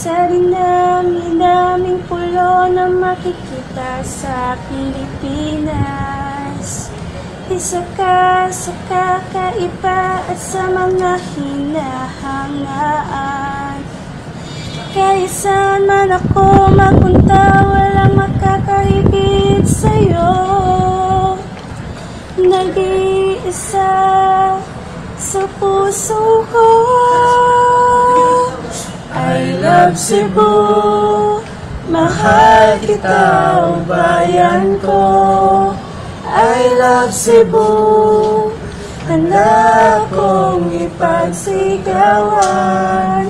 Sa dinami-daming pulo na makikita sa Pilipinas, isa ka sa kakaiba at sa mga hinahangaan. Kahit saan man ako mapunta, walang makakahigit sa'yo. Nag-iisa sa puso ko. I love Cebu, mahal kita, o bayan ko. I love Cebu, handa kong ipagsigawan.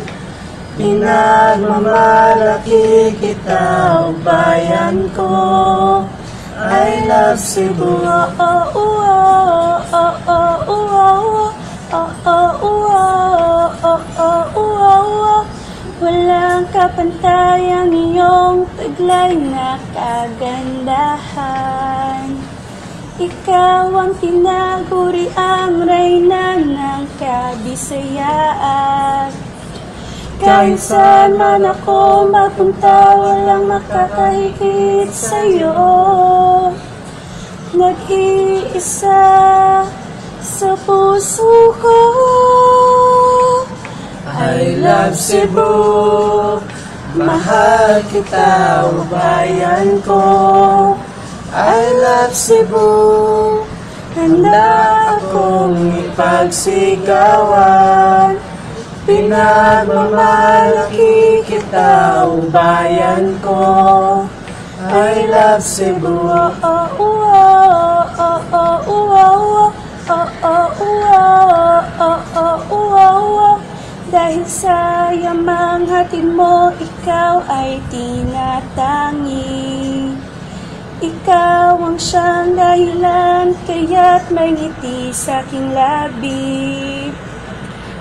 Pinagmamalaki kita, o bayan ko. I love Cebu. Walang kapantayang iyong taglay na kagandahan. Ikaw ang tinaguriang reyna ng Kabisayaan. Kahit saan man ako mapunta, walang makakahigit sa'yo. Nag-iisa sa puso ko. I love Cebu, mahal kita, o bayan ko. I love Cebu, handa akong ipagsigawan. Pinagmamalaki kita, o bayan ko. I love Cebu. Dahil sa yamang hatid mo, ikaw ay tinatangi. Ikaw ang siyang dahilan, kaya't may ngiti sa aking labi.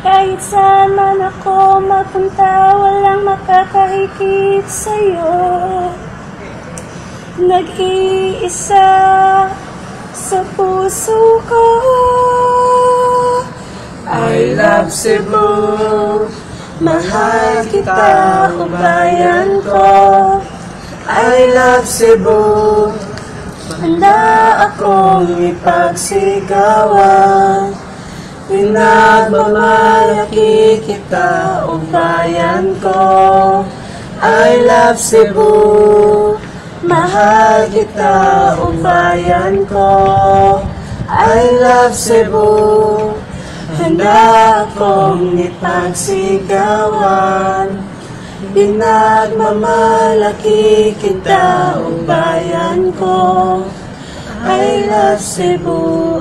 Kahit saan man ako mapunta, walang makakahigit sa'yo. Nag-iisa sa puso ko. I love Cebu, mahal kita, o bayan ko. I love Cebu, handa akong ipagsigawan. Pinagmamalaki kita, o bayan ko. I love Cebu, mahal kita, o bayan ko. I love Cebu, handa akong ipagsigawan. Pinagmamalaki kita, o bayan ko. I love Cebu.